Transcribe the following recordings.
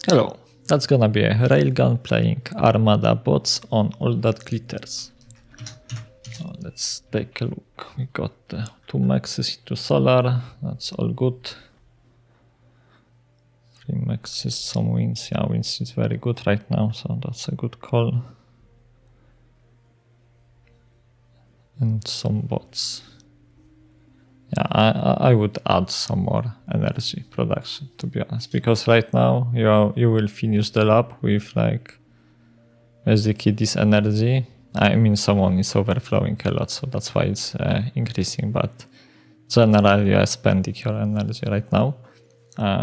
Hello, that's gonna be a railgun playing Armada bots on all that glitters. So let's take a look. We got the 2 maxes into solar, that's all good. 3 maxes, some wins. Yeah, wins is very good right now, so that's a good call. And some bots. Yeah, I would add some more energy production, to be honest, because right now you will finish the lab with like basically this energy. I mean, someone is overflowing a lot, so that's why it's increasing. But generally, you are spending your energy right now,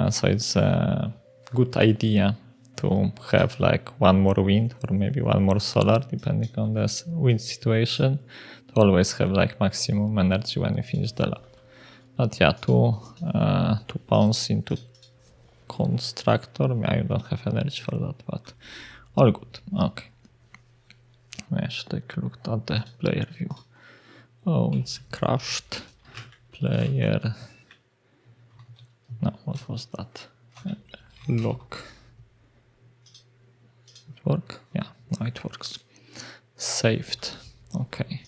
so it's a good idea to have like one more wind or maybe one more solar, depending on the wind situation. To always have like maximum energy when you finish the lab. But yeah, 2 pounds into constructor. I don't have energy for that, but all good. Okay. I should take a look at the player view. Oh, it's crashed. Player. No, what was that? Lock. It work? Yeah, no, it works. Saved. Okay.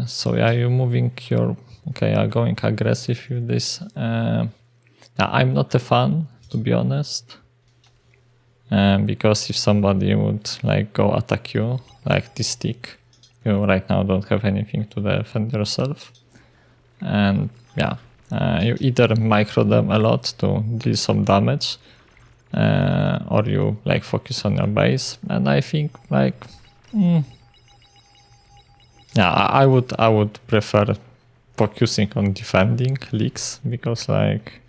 So yeah, you're moving your, okay, you're going aggressive with this. I'm not a fan, to be honest, because if somebody would like go attack you, like this stick, you right now don't have anything to defend yourself, and yeah, you either micro them a lot to deal some damage, or you like focus on your base, and I think like. Yeah, I would prefer focusing on defending leaks because like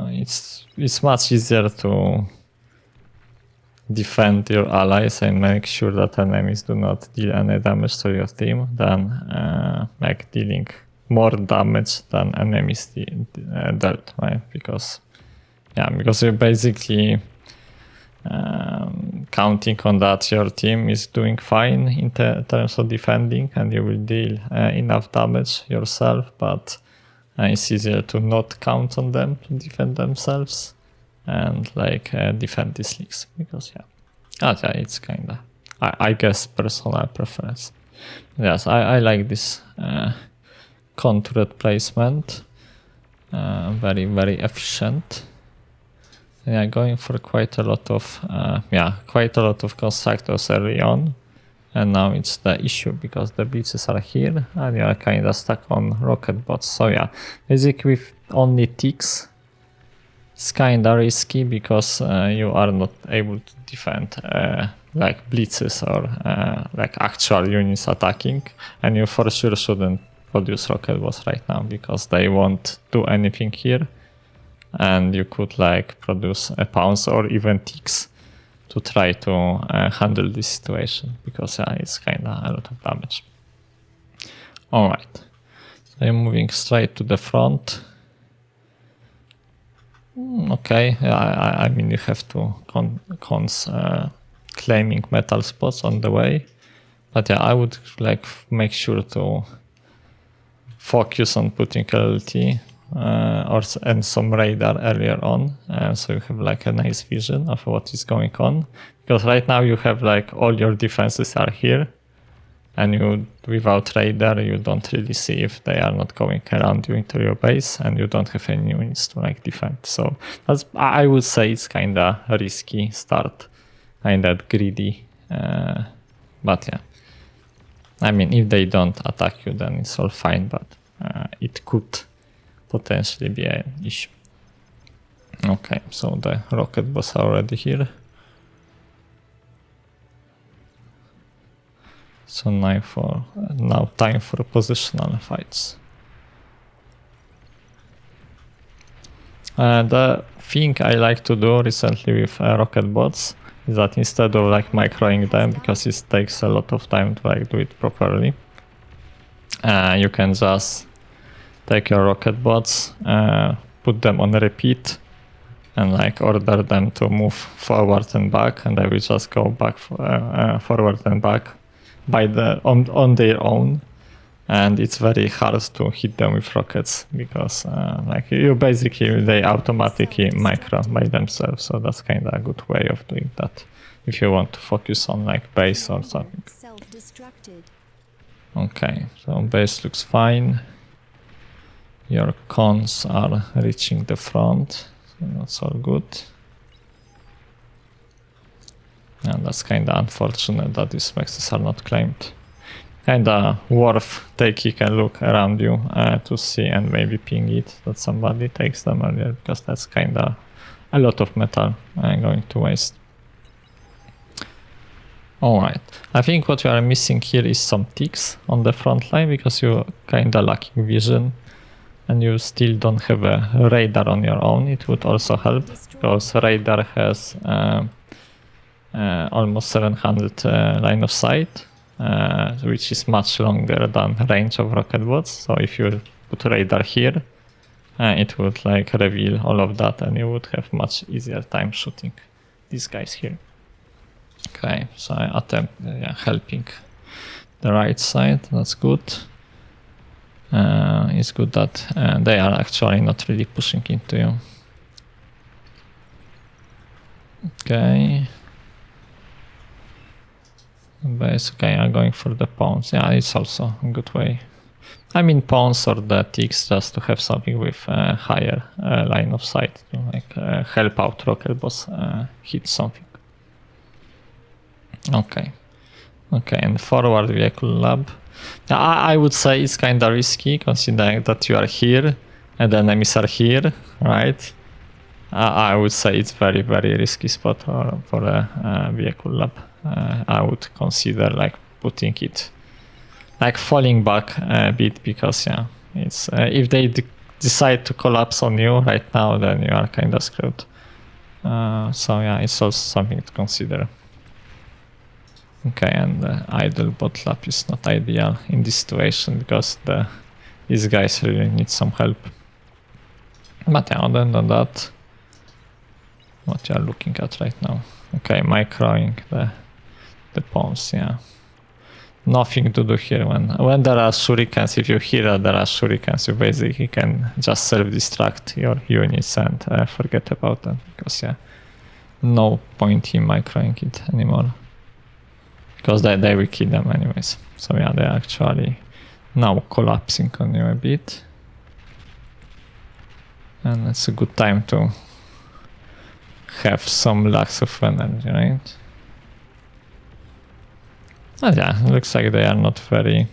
it's much easier to defend your allies and make sure that enemies do not deal any damage to your team than like dealing more damage than enemies dealt, right? Because you're basically counting on that your team is doing fine in terms of defending and you will deal enough damage yourself, but it's easier to not count on them to defend themselves and like defend these leaks because it's kind of I guess personal preference. Yes, I like this contoured placement, very very efficient. Yeah, going for quite a lot of constructors early on, and now it's the issue because the blitzes are here and you're kind of stuck on rocket bots. So yeah, basically with only ticks, it's kind of risky because you are not able to defend like blitzes or like actual units attacking, and you for sure shouldn't produce rocket bots right now because they won't do anything here. And you could like produce a pounce or even ticks to try to handle this situation because it's kind of a lot of damage. All right, so I'm moving straight to the front. Okay, I mean you have to cons claiming metal spots on the way, but yeah, I would like make sure to focus on putting LLT and some radar earlier on, so you have like a nice vision of what is going on, because right now you have like all your defenses are here and you without radar you don't really see if they are not going around you into your base, and you don't have any units to like defend. So that's, I would say it's kind of a risky start, kind of greedy, but yeah, I mean if they don't attack you then it's all fine, but it could potentially be an issue. Okay, so the rocket bots are already here. So now time for positional fights. The thing I like to do recently with rocket bots is that instead of like microing them, because it takes a lot of time to like do it properly, you can just take your rocket bots, put them on repeat, and like order them to move forward and back, and they will just go back forward and back by on their own. and it's very hard to hit them with rockets because like you basically they automatically micro by themselves, so that's kind of a good way of doing that if you want to focus on like base or something. Okay, so base looks fine. Your cons are reaching the front, so that's all good. And that's kind of unfortunate that these maxes are not claimed. Kind of worth taking a look around you to see and maybe ping it that somebody takes them earlier, because that's kind of a lot of metal going to waste. Alright, I think what you are missing here is some ticks on the front line because you're kind of lacking vision and you still don't have a radar on your own. It would also help because radar has almost 700 line of sight, which is much longer than range of rocket bots. So if you put radar here, it would like reveal all of that and you would have much easier time shooting these guys here. Okay, so I attempt helping the right side, that's good. It's good that they are actually not really pushing into you. Okay. Base, okay, I'm going for the pawns. Yeah, it's also a good way. I mean pawns or the ticks just to have something with higher line of sight to like help out rocket boss hit something. Okay. Okay, and forward vehicle lab. I would say it's kind of risky considering that you are here and the enemies are here, right? I would say it's very, very risky spot for a vehicle lab. I would consider like putting it, like falling back a bit because yeah, it's if they decide to collapse on you right now, then you are kind of screwed. So yeah, it's also something to consider. Okay, and the idle bot lap is not ideal in this situation because these guys really need some help. But yeah, other than that, what you are looking at right now. Okay, microing the pawns, yeah. Nothing to do here when there are shurikens. If you hear that there are shurikens, you basically can just self-destruct your units and forget about them because yeah, no point in microing it anymore. Because they will kill them anyways. So yeah, they're actually now collapsing on you a bit. And it's a good time to have some lax of energy, right? But yeah, it looks like they are not very...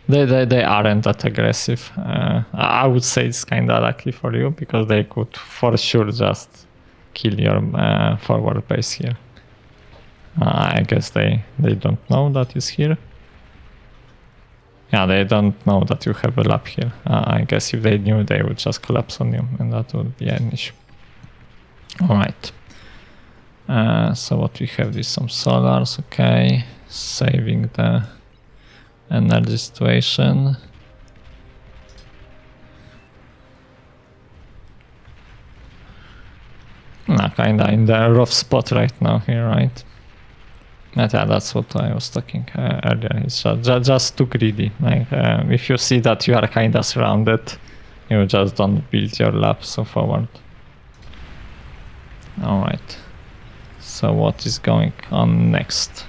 They aren't that aggressive. I would say it's kind of lucky for you because they could for sure just kill your forward base here. I guess they don't know that it's here. Yeah, they don't know that you have a lab here. I guess if they knew, they would just collapse on you, and that would be an issue. Alright. So what we have is some solars, okay. Saving the energy situation. Kinda in the rough spot right now here, right? Yeah, that's what I was talking earlier. It's just too greedy. Like if you see that you are kinda surrounded, you just don't build your lab so forward. Alright. So what is going on next?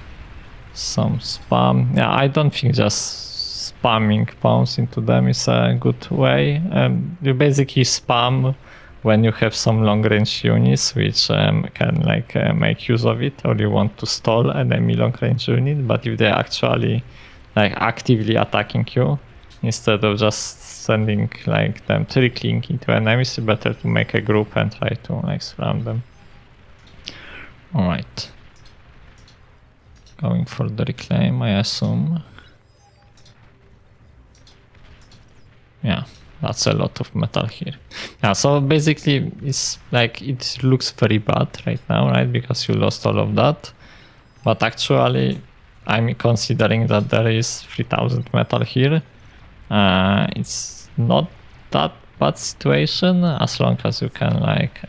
Some spam. Yeah, I don't think just spamming pawns into them is a good way. You basically spam when you have some long range units which can like make use of it, or you want to stall an enemy long range unit, but if they're actually like actively attacking you, instead of just sending like them trickling into enemies, it's better to make a group and try to like surround them. Alright. Going for the reclaim, I assume. Yeah. That's a lot of metal here. Yeah, so basically it's like it looks very bad right now, right? Because you lost all of that. But actually I'm considering that there is 3000 metal here. It's not that bad situation as long as you can like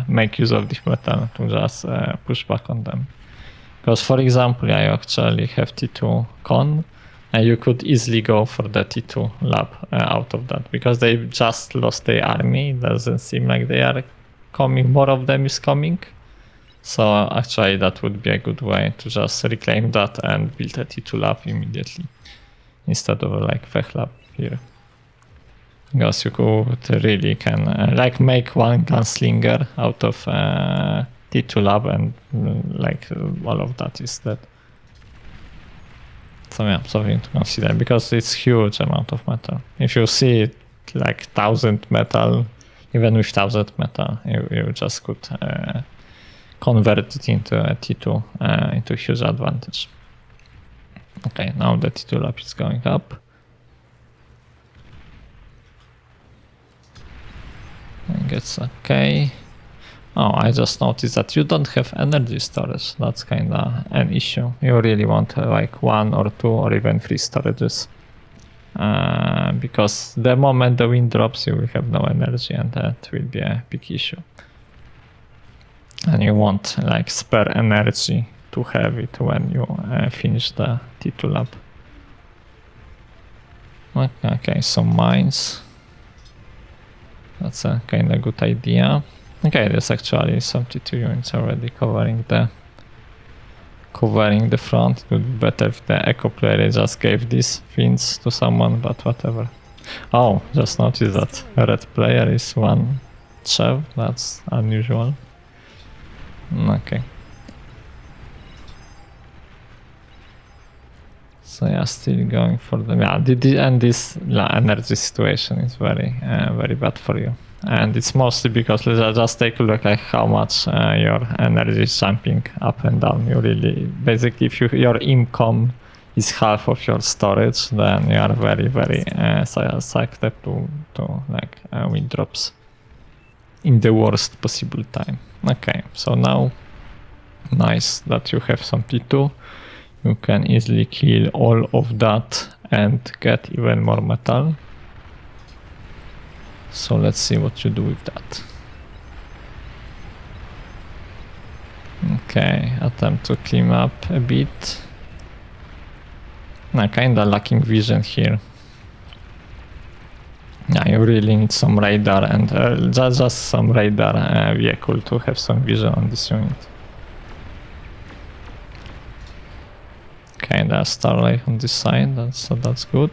make use of this metal to just push back on them. Because for example, I actually have T2 con And you could easily go for the T2 lab out of that, because they just lost their army. It doesn't seem like they are coming, more of them is coming. So actually that would be a good way to just reclaim that and build a T2 lab immediately, instead of like Vech lab here. Because you could really can like make one gunslinger out of T2 lab, and like all of that is dead. So yeah, something to consider, because it's huge amount of metal. If you see it like 1000 metal, even with 1000 metal, you just could convert it into a T2 into huge advantage. Okay, now the T2 lab is going up. I guess okay. Oh, I just noticed that you don't have energy storage. That's kinda an issue. You really want like 1 or 2 or even 3 storages. Because the moment the wind drops, you will have no energy, and that will be a big issue. And you want like spare energy to have it when you finish the T2 lab. Okay, some mines. That's a kind of good idea. Okay, there's actually some T2 units already covering the front. It would be better if the echo player just gave these fins to someone, but whatever. Oh, just noticed that red player is 1 Chev. That's unusual. Okay. So yeah, still going for them. Yeah, and this energy situation is very bad for you. And it's mostly because let's just take a look at how much your energy is jumping up and down. You really, basically, if your income is half of your storage, then you are very susceptible to like wind drops in the worst possible time. Okay, so now, nice that you have some T2. You can easily kill all of that and get even more metal. So let's see what you do with that. Okay, attempt to climb up a bit. I'm kinda lacking vision here. Yeah, you really need some radar and just some radar vehicle to have some vision on this unit. Okay, there's Starlight on this side, so that's good.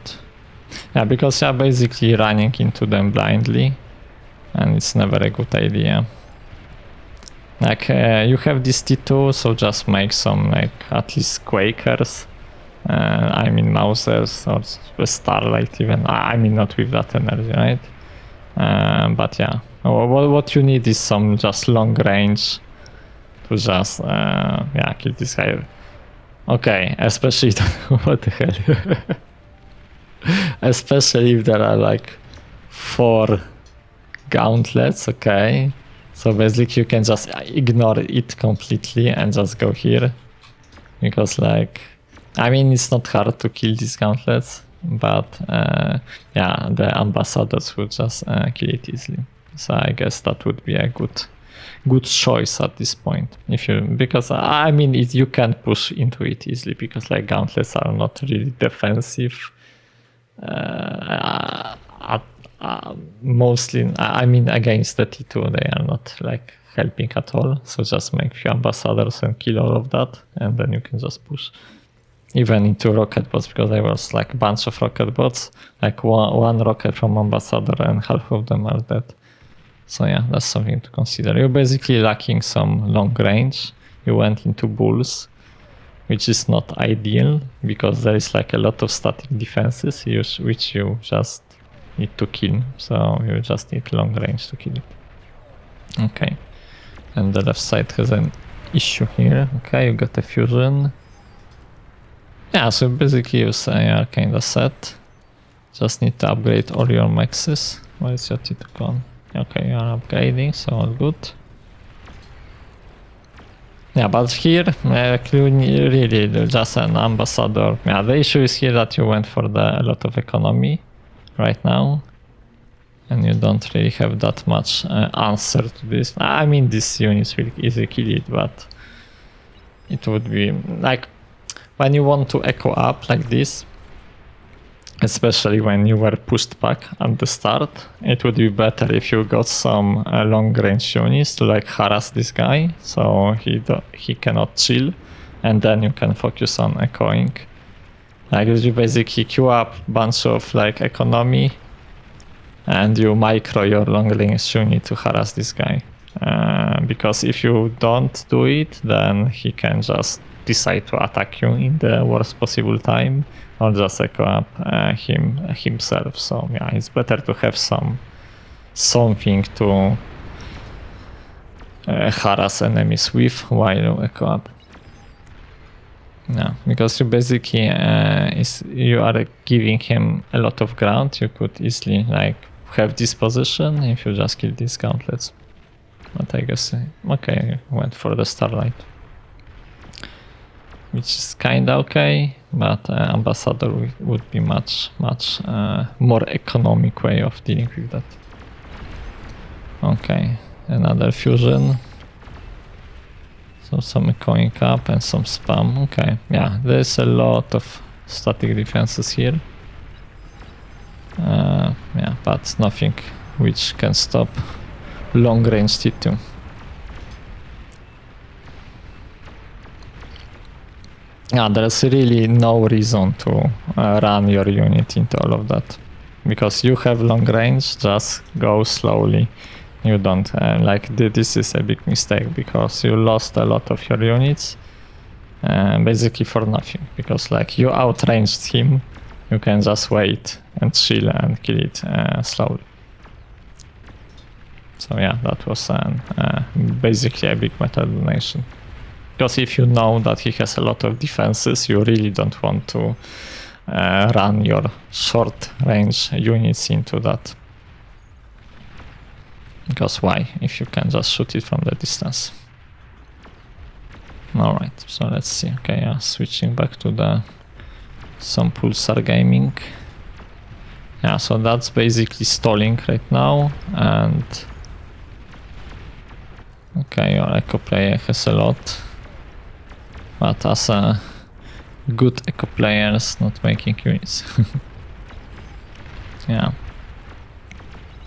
Yeah, because you're basically running into them blindly, and it's never a good idea. Like, you have this T2, so just make some, like, at least Quakers. I mean Mausers or Starlight even. I mean not with that energy, right? But yeah, what you need is some just long range to just, yeah, kill this guy. Okay, especially, what the hell? Especially if there are like 4 gauntlets, okay? So basically you can just ignore it completely and just go here. Because like, I mean, it's not hard to kill these gauntlets, but yeah, the ambassadors would just kill it easily. So I guess that would be a good choice at this point. Because I mean, you can push into it easily, because like gauntlets are not really defensive. Mostly, I mean, against the T2, they are not like helping at all. So just make few ambassadors and kill all of that, and then you can just push. Even into rocket bots, because there was like a bunch of rocket bots, like one rocket from ambassador and half of them are dead. So yeah, that's something to consider. You're basically lacking some long range. You went into bulls, which is not ideal, because there is like a lot of static defenses which you just need to kill. So you just need long range to kill it. Okay, and the left side has an issue here. Okay, you got a fusion. Yeah, so basically you are kind of set. Just need to upgrade all your maxes. Where is your T2 gone? Okay, you are upgrading, so all good. Yeah, but here, really just an ambassador. Yeah, the issue is here that you went for a lot of economy right now. And you don't really have that much answer to this. I mean, these units will easily kill it, but it would be like, when you want to echo up like this, especially when you were pushed back at the start. It would be better if you got some long range units to like harass this guy, so he cannot chill, and then you can focus on echoing. Like you basically queue up bunch of like economy, and you micro your long range unit to harass this guy. Because if you don't do it, then he can just decide to attack you in the worst possible time, or just echo up himself. So yeah, it's better to have something to harass enemies with while you echo up. Yeah, because you basically you are giving him a lot of ground. You could easily like have this position if you just kill these gauntlets. But I guess okay, went for the Starlight, which is kinda okay, but Ambassador would be much more economic way of dealing with that. Okay, another fusion. So some echoing up and some spam. Okay, yeah, there's a lot of static defenses here. Yeah, but nothing which can stop long range T2. Yeah, there's really no reason to run your unit into all of that, because you have long range. Just go slowly. You don't like this is a big mistake, because you lost a lot of your units basically for nothing, because like you outranged him. You can just wait and chill and kill it slowly. So yeah, that was basically a big meta donation. Because if you know that he has a lot of defenses, you really don't want to run your short range units into that. Because why, if you can just shoot it from the distance? Alright, so let's see. Okay, yeah, switching back to some Pulsar gaming. Yeah, so that's basically stalling right now, and okay, your echo player has a lot, but as a good echo player is not making units. Yeah,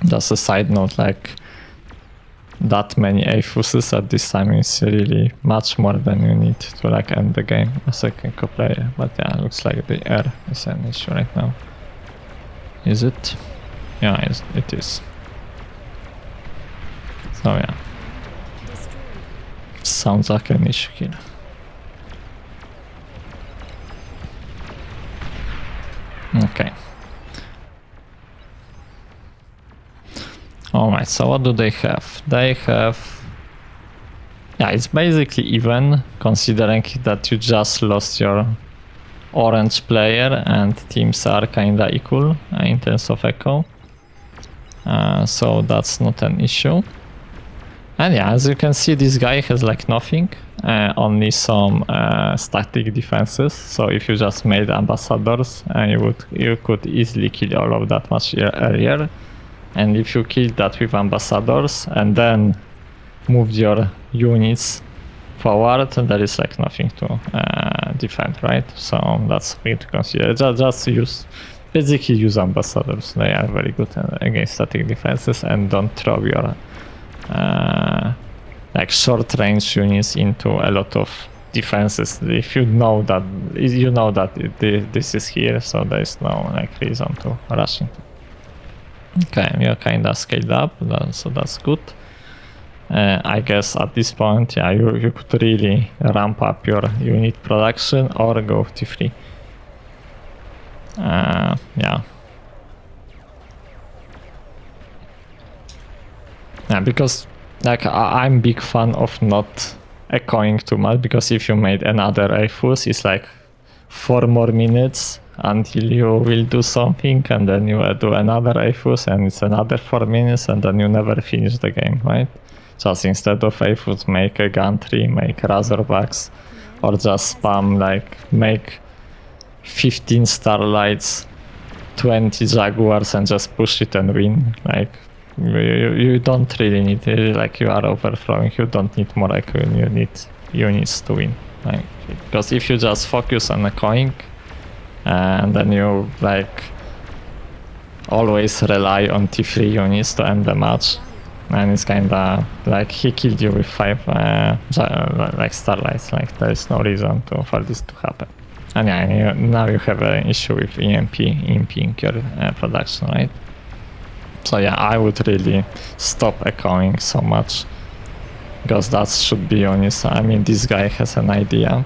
just a side note, like that many AFUSes at this time is really much more than you need to like end the game as a echo player. But yeah, looks like the air is an issue right now. Is it? Yeah, it is. So yeah, sounds like an issue here. Okay. Alright, so what do they have? They have... Yeah, it's basically even, considering that you just lost your orange player and teams are kinda equal in terms of echo. So that's not an issue. And yeah, as you can see, this guy has like nothing, only some static defenses. So if you just made ambassadors, you could easily kill all of that much earlier. And if you kill that with ambassadors and then moved your units forward, there is like nothing to defend, right? So that's something to consider. Just basically use ambassadors. They are very good against static defenses, and don't throw your like short range units into a lot of defenses. If you know that this is here, so there is no like reason to rush into. Okay, you're kinda scaled up, so that's good. I guess at this point, yeah, you could really ramp up your unit production or go T3. Yeah. Yeah, because like I'm big fan of not echoing too much, because if you made another AFUS, it's like 4 more minutes until you will do something, and then you do another AFUS, and it's another 4 minutes, and then you never finish the game, right? Just instead of AFUS, make a gantry, make Razorbacks, or just spam, like make 15 Starlights, 20 Jaguars, and just push it and win. Like you don't really need it, like you are overflowing, you don't need more echo, you need units to win. Like, because if you just focus on echoing, and then you like always rely on T3 units to end the match. And it's kinda like he killed you with 5 like starlights, like there is no reason for this to happen. And yeah, now you have an issue with EMPing your production, right? So yeah, I would really stop echoing so much, because that should be honest. I mean, this guy has an idea.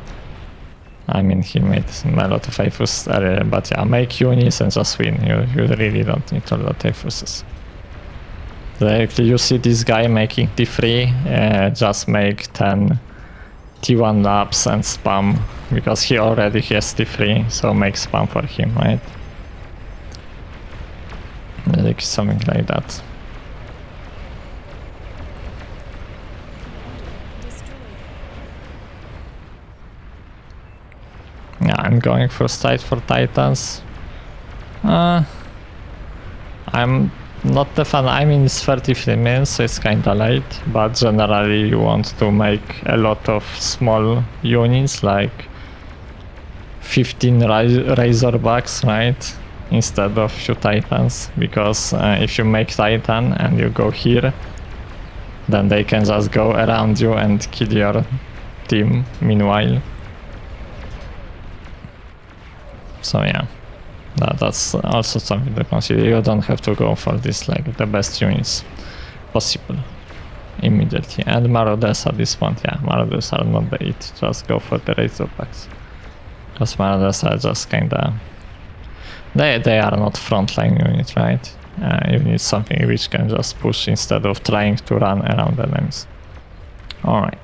I mean, he made a lot of AFUs earlier, but yeah, make units and just win. You really don't need a lot of AFUs. Like, you see this guy making T3, just make 10 T1 laps and spam, because he already has T3, so make spam for him, right? Like something like that. Yeah, I'm going for straight for Titans. I'm not the fan. I mean, it's 33 minutes, so it's kinda late, but generally you want to make a lot of small units, like 15 Razorbacks, right? Instead of few Titans, because if you make Titan and you go here, then they can just go around you and kill your team meanwhile. So yeah, that's also something to consider. You don't have to go for this, like the best units possible immediately. And Marauders at this point, yeah, Marauders are not the it. Just go for the Razorbacks. Because Marauders are just kinda... They are not frontline unit, right? You need something which can just push instead of trying to run around enemies. Alright.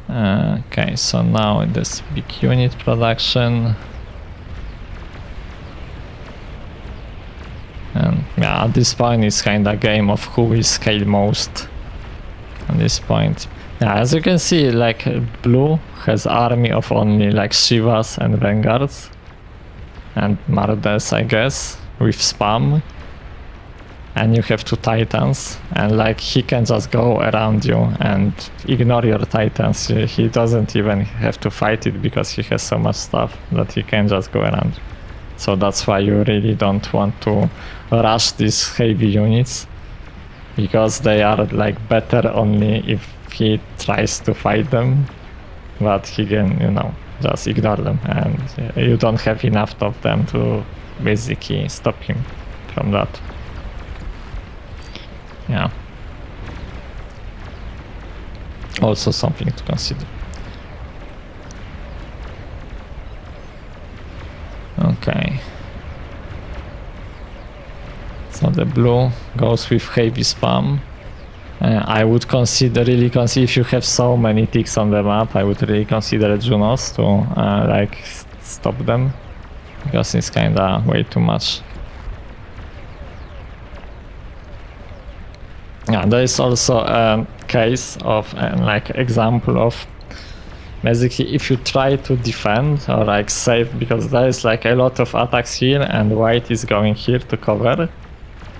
Okay, so now this big unit production. And yeah, at this point it's kinda a game of who will scale most. At this point. Yeah, as you can see, like blue has army of only like Shivas and Vanguards. And Marauders, I guess, with spam. And you have 2 Titans, and like he can just go around you and ignore your Titans. He doesn't even have to fight it because he has so much stuff that he can just go around you. So that's why you really don't want to rush these heavy units, because they are like better only if he tries to fight them, but he can, you know, just ignore them, and you don't have enough of them to basically stop him from that. Yeah. Also something to consider. Okay. So the blue goes with heavy spam. I would really consider, if you have so many ticks on the map, I would really consider Junos to like stop them, because it's kinda way too much. Yeah, there is also a case of like example of basically if you try to defend or like save, because there is like a lot of attacks here and white is going here to cover,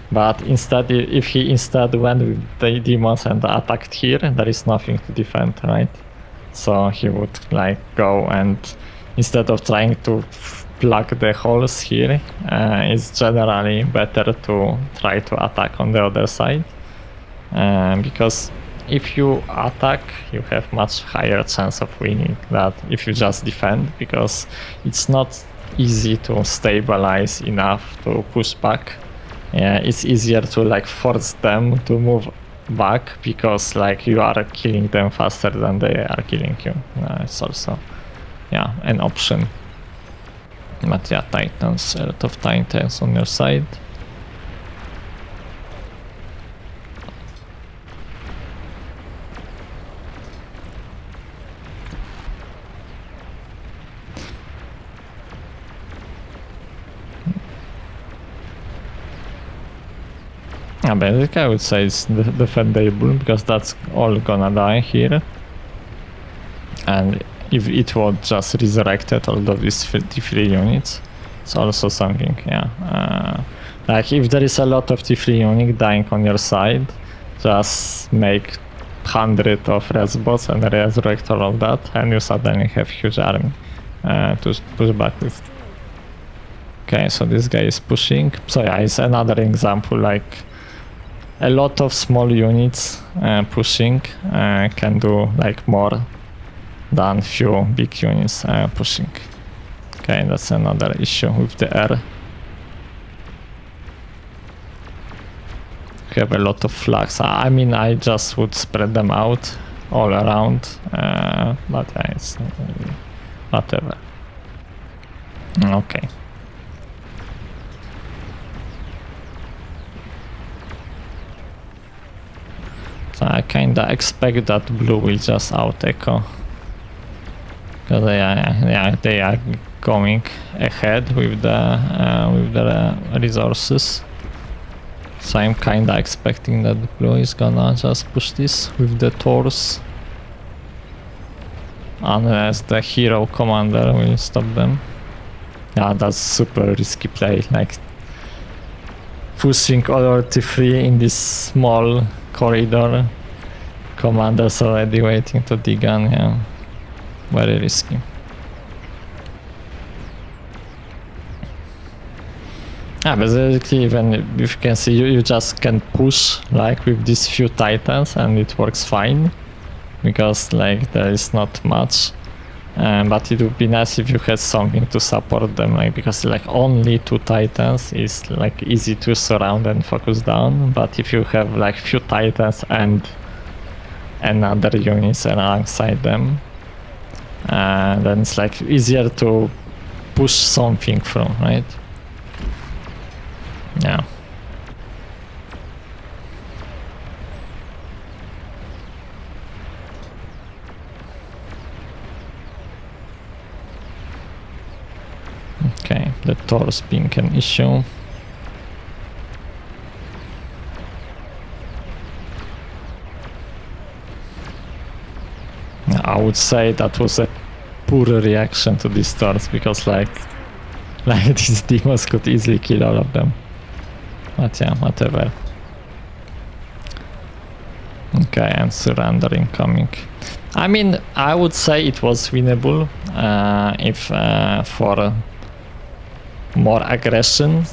but instead if he instead went with the demons and attacked here, there is nothing to defend, right? So he would like go, and instead of trying to plug the holes here, it's generally better to try to attack on the other side. Because if you attack, you have much higher chance of winning than if you just defend, because it's not easy to stabilize enough to push back. It's easier to like force them to move back, because like you are killing them faster than they are killing you. It's also, yeah, an option. But yeah, Titans, a lot of Titans on your side. Yeah, basically I would say it's defendable, because that's all gonna die here. And if it was just resurrected all of these 53 units, it's also something, yeah. Like if there is a lot of T3 units dying on your side, just make 100 of Resbots and resurrect all of that, and you suddenly have huge army to push back with. Okay, so this guy is pushing. So yeah, it's another example, like a lot of small units pushing can do like more than few big units pushing. Okay, that's another issue with the air. We have a lot of flags. I mean, I just would spread them out all around, but yeah, it's whatever. Okay. So I kinda expect that blue will just out echo. Because they are going ahead with the resources. So I'm kinda expecting that blue is gonna just push this with the Taurs. Unless the hero commander will stop them. Yeah, that's super risky play, like pushing all T3 in this small corridor. Commander's already waiting to dig on, yeah. Very risky. Yeah, basically, even if you can see, you just can push like with these few titans and it works fine. Because like there is not much. But it would be nice if you had something to support them, like, because like only 2 titans is like easy to surround and focus down, but if you have like few titans and another units alongside them, then it's like easier to push something from, right? Yeah. Okay, the Taurus being an issue. I would say that was a poor reaction to these Taurs, because like these demons could easily kill all of them. But yeah, whatever. Okay, and surrendering coming. I mean, I would say it was winnable if for more aggression,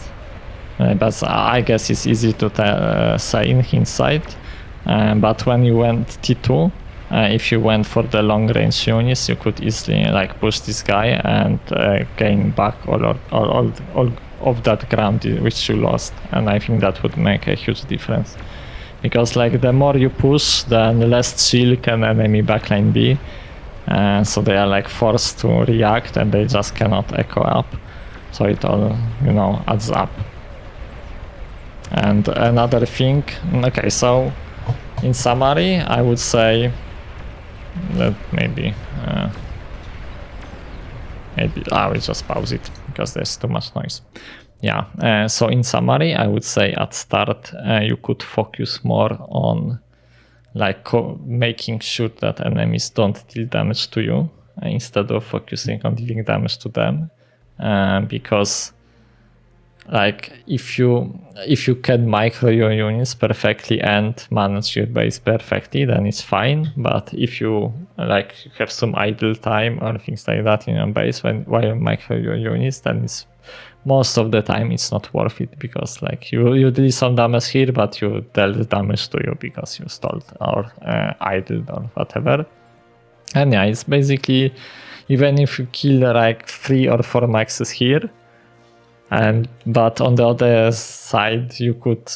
but I guess it's easy to say in hindsight. But when you went T2, if you went for the long range units, you could easily like push this guy and gain back all of that ground which you lost, and I think that would make a huge difference. Because like the more you push, then the less chill can enemy backline be, so they are like forced to react and they just cannot echo up. So it all, you know, adds up. And another thing, okay, so in summary, I would say that maybe I will just pause it because there's too much noise. Yeah, so in summary, I would say at start you could focus more on like making sure that enemies don't deal damage to you instead of focusing on dealing damage to them, because like if you can micro your units perfectly and manage your base perfectly, then it's fine. But if you like have some idle time or things like that in your base while you micro your units, then it's most of the time it's not worth it, because like you deal some damage here, but you dealt damage to you because you stalled or idled or whatever. And yeah, it's basically, even if you kill like 3 or 4 maxes here, but on the other side you could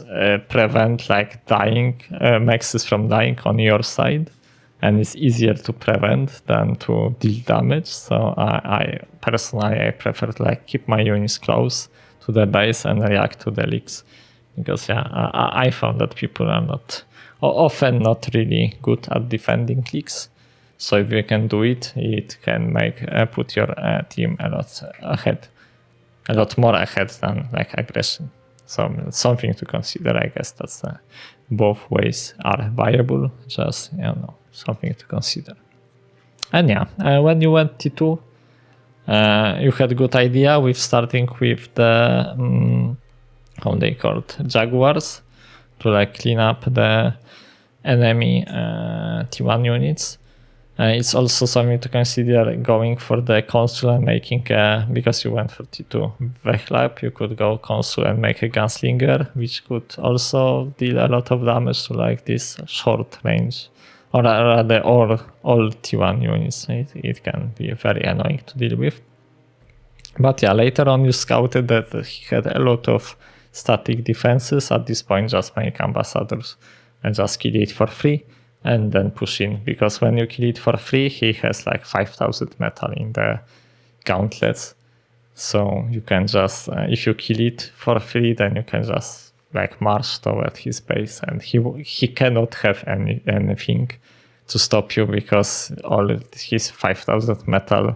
prevent like dying maxes from dying on your side, and it's easier to prevent than to deal damage. So I personally prefer to like keep my units close to the base and react to the leaks, because yeah, I found that people are often not really good at defending leaks. So if you can do it, it can make put your team a lot more ahead than like aggression. So something to consider, I guess. That's both ways are viable, just, you know, something to consider. And yeah, when you went T2, you had a good idea with starting with the how they called Jaguars to like clean up the enemy T1 units. It's also something to consider going for the console and making because you went for T2 Vechlab, you could go console and make a gunslinger, which could also deal a lot of damage to like this short range, or rather all T1 units. It can be very annoying to deal with. But yeah, later on you scouted that he had a lot of static defenses. At this point, just make ambassadors and just kill it for free and then push in, because when you kill it for free, he has like 5,000 metal in the gauntlets. So you can just, if you kill it for free, then you can just like march toward his base, and he cannot have anything to stop you, because all his 5,000 metal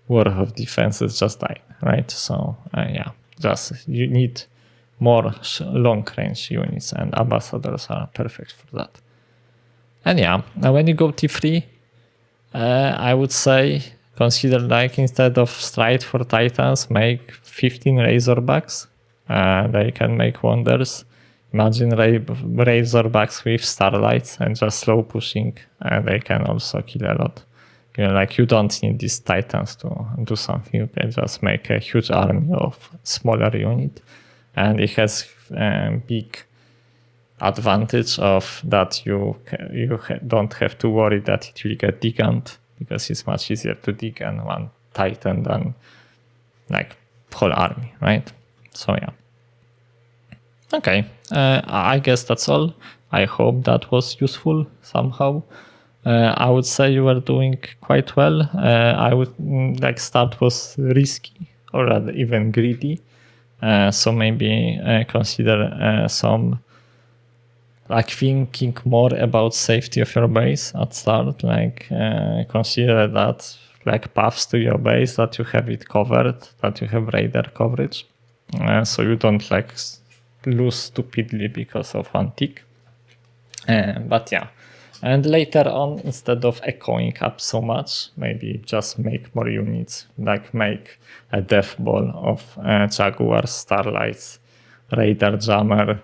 worth of defenses just died, right? So yeah, just you need more long range units, and ambassadors are perfect for that. And yeah, now when you go T3, I would say consider like instead of Stride for Titans, make 15 Razorbacks. They can make wonders. Imagine Razorbacks with Starlights and just slow pushing, and they can also kill a lot. Like you don't need these Titans to do something. You can just make a huge army of smaller unit, and it has big advantage of that you don't have to worry that it will get digant, because it's much easier to dig and one Titan than like whole army, right? So yeah. Okay, I guess that's all. I hope that was useful somehow. I would say you were doing quite well. I would like start was risky or rather even greedy. So maybe consider some like thinking more about safety of your base at start. Like consider that like paths to your base, that you have it covered, that you have radar coverage, so you don't like lose stupidly because of one tick. But yeah. And later on, instead of echoing up so much, maybe just make more units, like make a death ball of Jaguars, Starlights, Radar Jammer,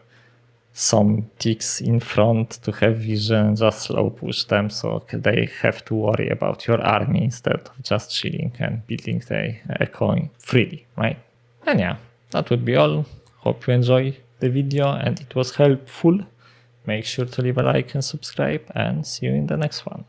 some ticks in front to have vision, just slow push them so they have to worry about your army instead of just chilling and building the echoing freely, right? And yeah, that would be all. Hope you enjoy the video and it was helpful. Make sure to leave a like and subscribe, and see you in the next one.